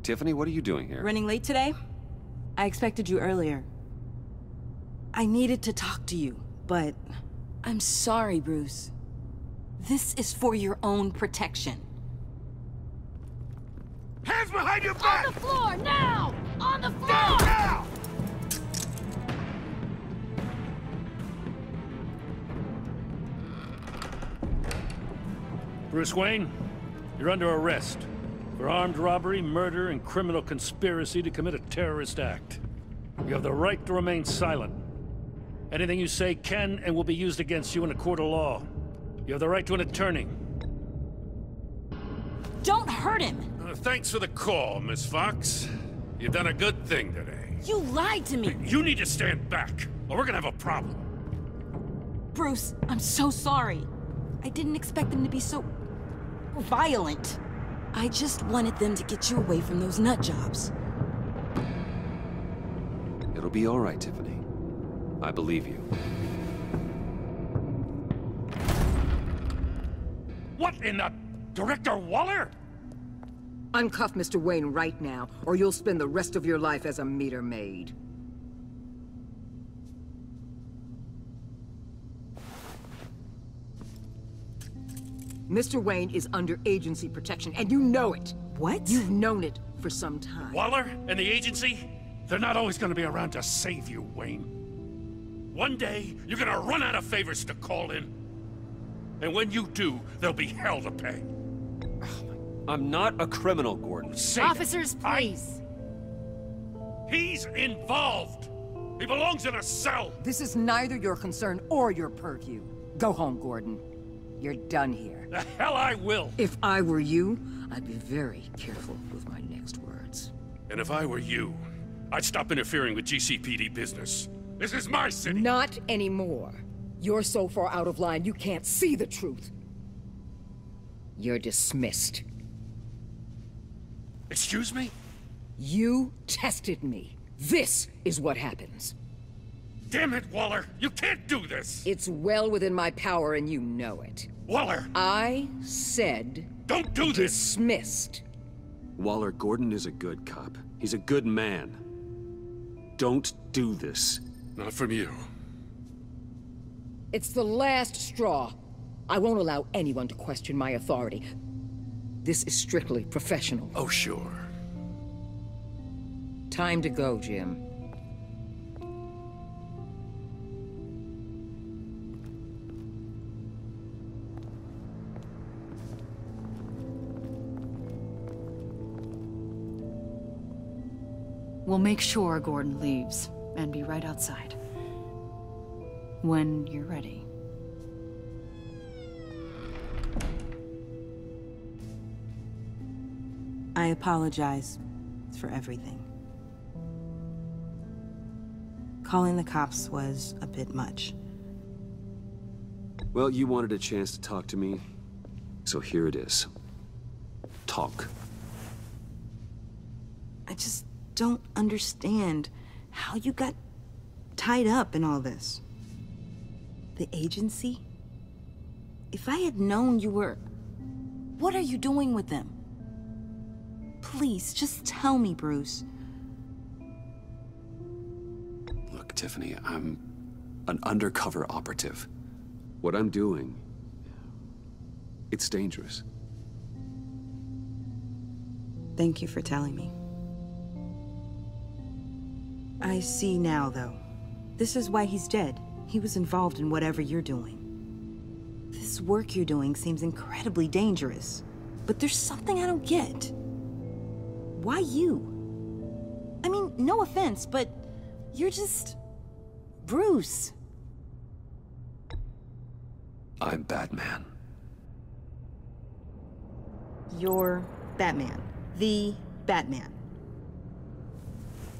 Tiffany, what are you doing here? Running late today? I expected you earlier. I needed to talk to you, but I'm sorry, Bruce. This is for your own protection. Hands behind your back! On the floor, now! On the floor! Down, now! Bruce Wayne, you're under arrest for armed robbery, murder, and criminal conspiracy to commit a terrorist act. You have the right to remain silent. Anything you say can and will be used against you in a court of law. You have the right to an attorney. Don't hurt him! Thanks for the call, Miss Fox. You've done a good thing today. You lied to me! You need to stand back, or we're gonna have a problem. Bruce, I'm so sorry. I didn't expect them to be so violent. I just wanted them to get you away from those nut jobs. It'll be all right, Tiffany. I believe you. What in the... Director Waller? Uncuff Mr. Wayne right now, or you'll spend the rest of your life as a meter maid. Mr. Wayne is under agency protection, and you know it. What? You've known it for some time. Waller and the agency? They're not always gonna be around to save you, Wayne. One day, you're gonna run out of favors to call in. And when you do, there'll be hell to pay. I'm not a criminal, Gordon. Say Officers, that. please. He's involved. He belongs in a cell. This is neither your concern or your purview. Go home, Gordon. You're done here. The hell I will. If I were you, I'd be very careful with my next words. And if I were you, I'd stop interfering with GCPD business. This is my city. Not anymore. You're so far out of line, you can't see the truth. You're dismissed. Excuse me? You tested me. This is what happens. Damn it, Waller! You can't do this! It's well within my power and you know it. Waller! I said... Don't do this! Dismissed. Waller, Gordon is a good cop. He's a good man. Don't do this. Not from you. It's the last straw. I won't allow anyone to question my authority. This is strictly professional. Oh, sure. Time to go, Jim. We'll make sure Gordon leaves, and be right outside. When you're ready. I apologize for everything. Calling the cops was a bit much. Well, you wanted a chance to talk to me, so here it is. Talk. I just don't understand how you got tied up in all this. The agency? If I had known you were... What are you doing with them? Please, just tell me, Bruce. Look, Tiffany, I'm an undercover operative. What I'm doing, it's dangerous. Thank you for telling me. I see now, though. This is why he's dead. He was involved in whatever you're doing. This work you're doing seems incredibly dangerous. But there's something I don't get. Why you? I mean, no offense, but you're just... Bruce. I'm Batman. You're Batman. The Batman.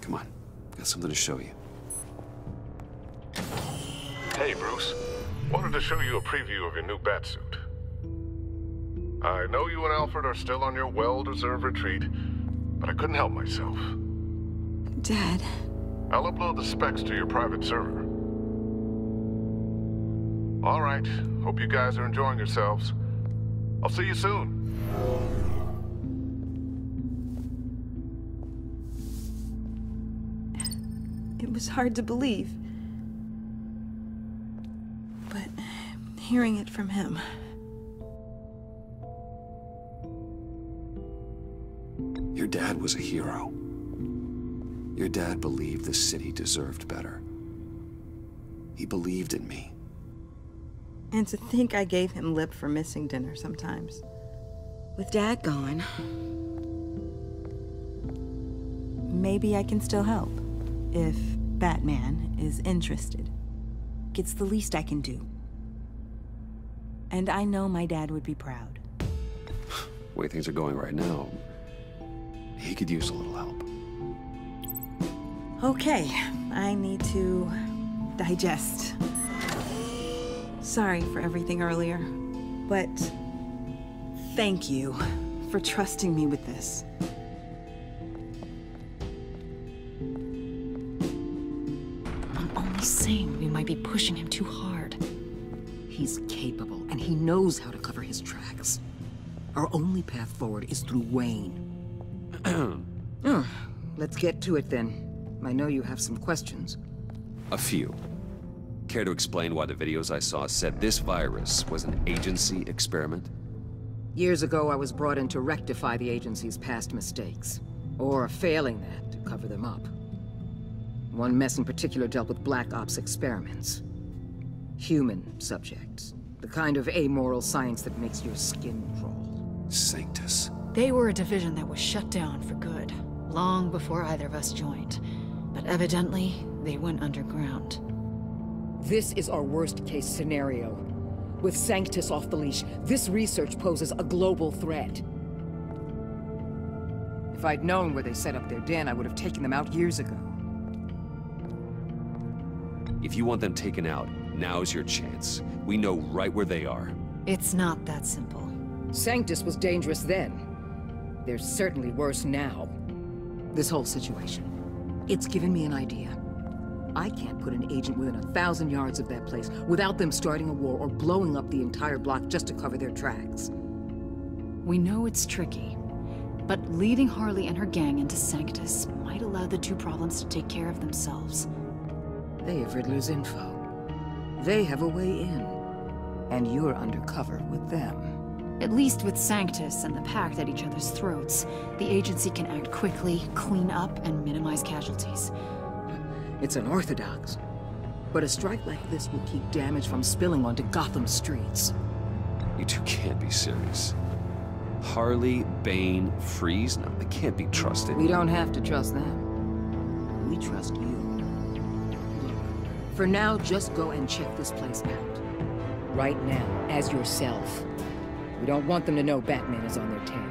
Come on, got something to show you. Hey, Bruce. Wanted to show you a preview of your new Batsuit. I know you and Alfred are still on your well-deserved retreat, but I couldn't help myself. Dad. I'll upload the specs to your private server. All right. Hope you guys are enjoying yourselves. I'll see you soon. It was hard to believe. But hearing it from him... Your dad was a hero. Your dad believed the city deserved better. He believed in me. And to think I gave him lip for missing dinner sometimes. With Dad gone, maybe I can still help. If Batman is interested. It's the least I can do. And I know my dad would be proud. The way things are going right now, he could use a little help. Okay, I need to digest. Sorry for everything earlier, but thank you for trusting me with this. I'm only saying we might be pushing him too hard. He's capable, and he knows how to cover his tracks. Our only path forward is through Wayne. Let's get to it then. I know you have some questions. A few. Care to explain why the videos I saw said this virus was an agency experiment? Years ago, I was brought in to rectify the agency's past mistakes. Or failing that, to cover them up. One mess in particular dealt with Black Ops experiments. Human subjects. The kind of amoral science that makes your skin crawl. Sanctus. They were a division that was shut down for good, long before either of us joined. But evidently, they went underground. This is our worst-case scenario. With Sanctus off the leash, this research poses a global threat. If I'd known where they set up their den, I would have taken them out years ago. If you want them taken out, now's your chance. We know right where they are. It's not that simple. Sanctus was dangerous then. They're certainly worse now. This whole situation. It's given me an idea. I can't put an agent within 1,000 yards of that place without them starting a war or blowing up the entire block just to cover their tracks. We know it's tricky, but leading Harley and her gang into Sanctus might allow the two problems to take care of themselves. They have Riddler's info. They have a way in. And you're undercover with them. At least with Sanctus and the Pact at each other's throats, the agency can act quickly, clean up, and minimize casualties. It's unorthodox. But a strike like this will keep damage from spilling onto Gotham streets. You two can't be serious. Harley, Bane, Freeze? No, they can't be trusted. We don't have to trust them. We trust you. Look, for now, just go and check this place out. Right now, as yourself. We don't want them to know Batman is on their tail.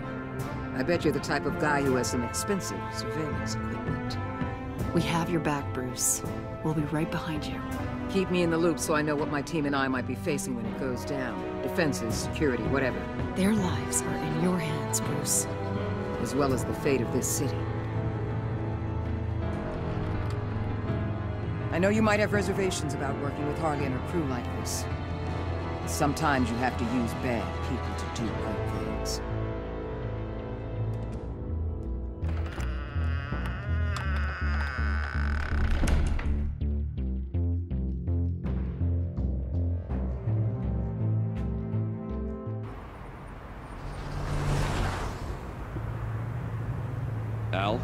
I bet you're the type of guy who has some expensive surveillance equipment. We have your back, Bruce. We'll be right behind you. Keep me in the loop so I know what my team and I might be facing when it goes down. Defenses, security, whatever. Their lives are in your hands, Bruce. As well as the fate of this city. I know you might have reservations about working with Harley and her crew like this. Sometimes you have to use bad people to do good things. Al?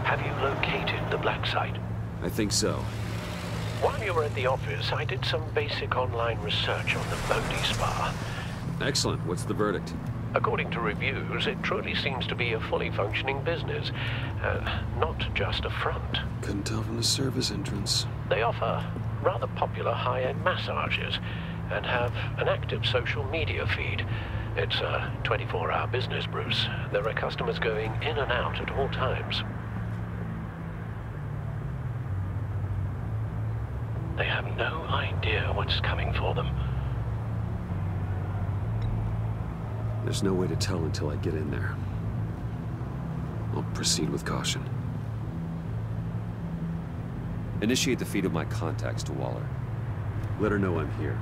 Have you located the black site? I think so. While you were at the office, I did some basic online research on the Bodhi Spa. Excellent. What's the verdict? According to reviews, it truly seems to be a fully functioning business, not just a front. Couldn't tell from the service entrance. They offer rather popular high-end massages and have an active social media feed. It's a 24-hour business, Bruce. There are customers going in and out at all times. They have no idea what's coming for them. There's no way to tell until I get in there. I'll proceed with caution. Initiate the feed of my contacts to Waller. Let her know I'm here.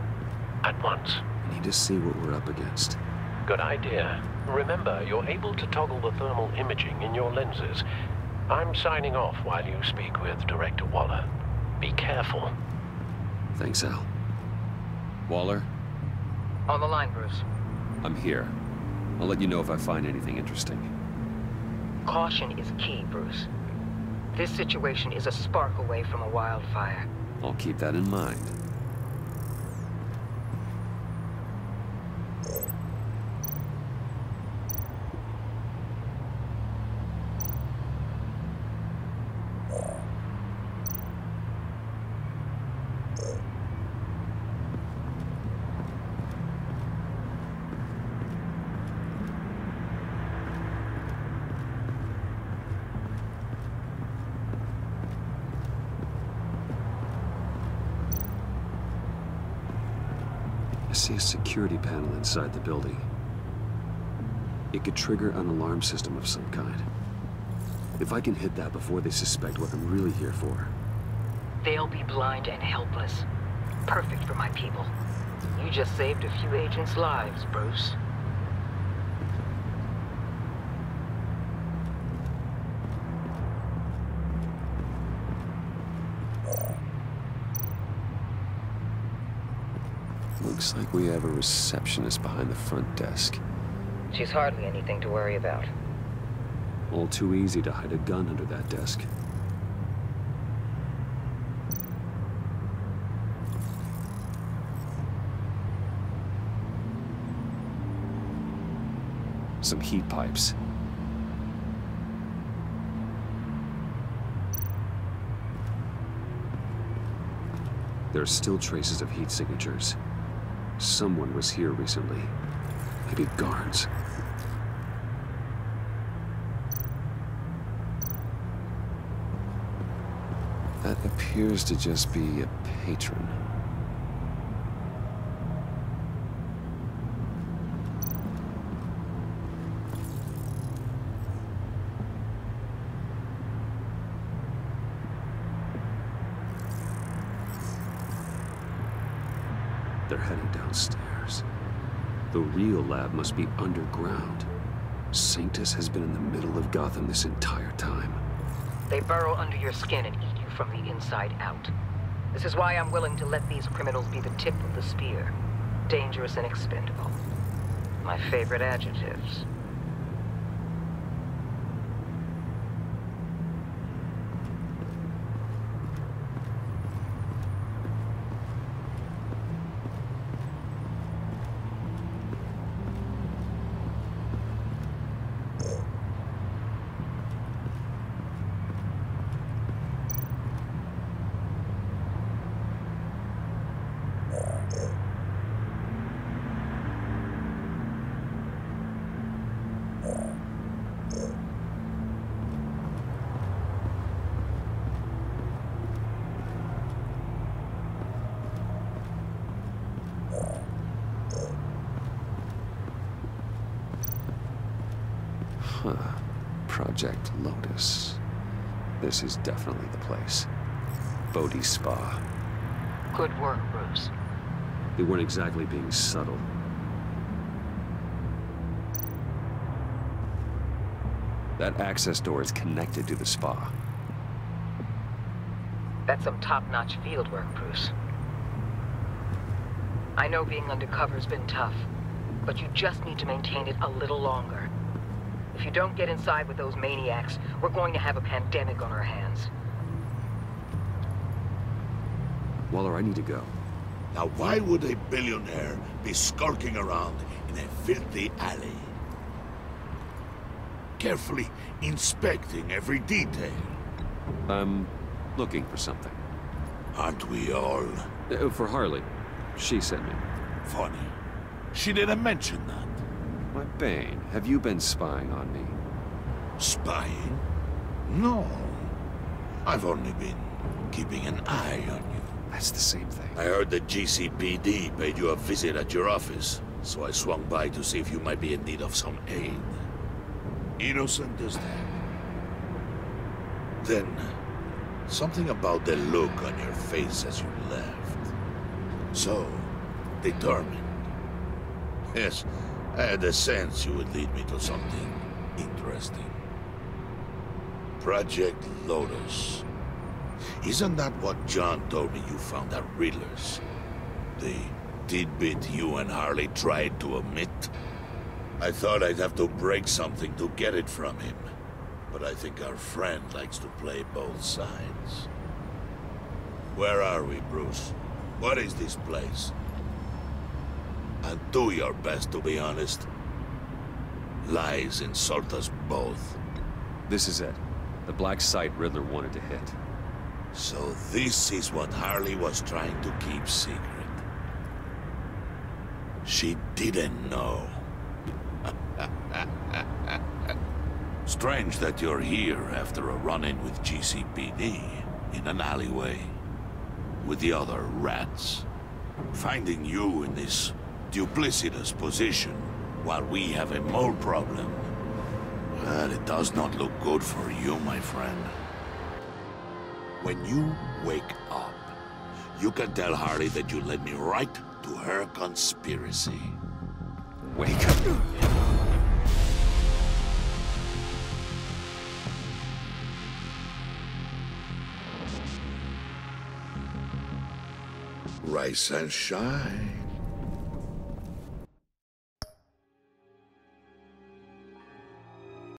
At once. I need to see what we're up against. Good idea. Remember, you're able to toggle the thermal imaging in your lenses. I'm signing off while you speak with Director Waller. Be careful. Thanks, Al. Waller? On the line, Bruce. I'm here. I'll let you know if I find anything interesting. Caution is key, Bruce. This situation is a spark away from a wildfire. I'll keep that in mind. I see a security panel inside the building. It could trigger an alarm system of some kind. If I can hit that before they suspect what I'm really here for. They'll be blind and helpless. Perfect for my people. You just saved a few agents' lives, Bruce. Looks like we have a receptionist behind the front desk. She's hardly anything to worry about. All too easy to hide a gun under that desk. Some heat pipes. There are still traces of heat signatures. Someone was here recently. Maybe guards. That appears to just be a patron. They're heading downstairs. The real lab must be underground. Sanctus has been in the middle of Gotham this entire time. They burrow under your skin and eat you from the inside out. This is why I'm willing to let these criminals be the tip of the spear. Dangerous and expendable. My favorite adjectives. Project Lotus. This is definitely the place. Bodhi Spa. Good work, Bruce. They weren't exactly being subtle. That access door is connected to the spa. That's some top-notch field work, Bruce. I know being undercover's been tough, but you just need to maintain it a little longer. If you don't get inside with those maniacs, we're going to have a pandemic on our hands. Waller, I need to go. Now why would a billionaire be skulking around in a filthy alley? Carefully inspecting every detail. I'm looking for something. Aren't we all? For Harley. She sent me. Funny. She didn't mention that. Why, Bane, have you been spying on me? Spying? No. I've only been keeping an eye on you. That's the same thing. I heard the GCPD paid you a visit at your office, so I swung by to see if you might be in need of some aid. Innocent as that. Then, something about the look on your face as you left. So, determined. Yes, I had a sense you would lead me to something interesting. Project Lotus. Isn't that what John told me you found at Riddler's? The tidbit you and Harley tried to omit? I thought I'd have to break something to get it from him. But I think our friend likes to play both sides. Where are we, Bruce? What is this place? And do your best to be honest. Lies insult us both. This is it. The black site Riddler wanted to hit. So this is what Harley was trying to keep secret. She didn't know. Strange that you're here after a run-in with GCPD in an alleyway with the other rats. Finding you in this duplicitous position while we have a mole problem. Well, it does not look good for you, my friend. When you wake up, you can tell Harley that you led me right to her conspiracy. Wake up. Rise and shine.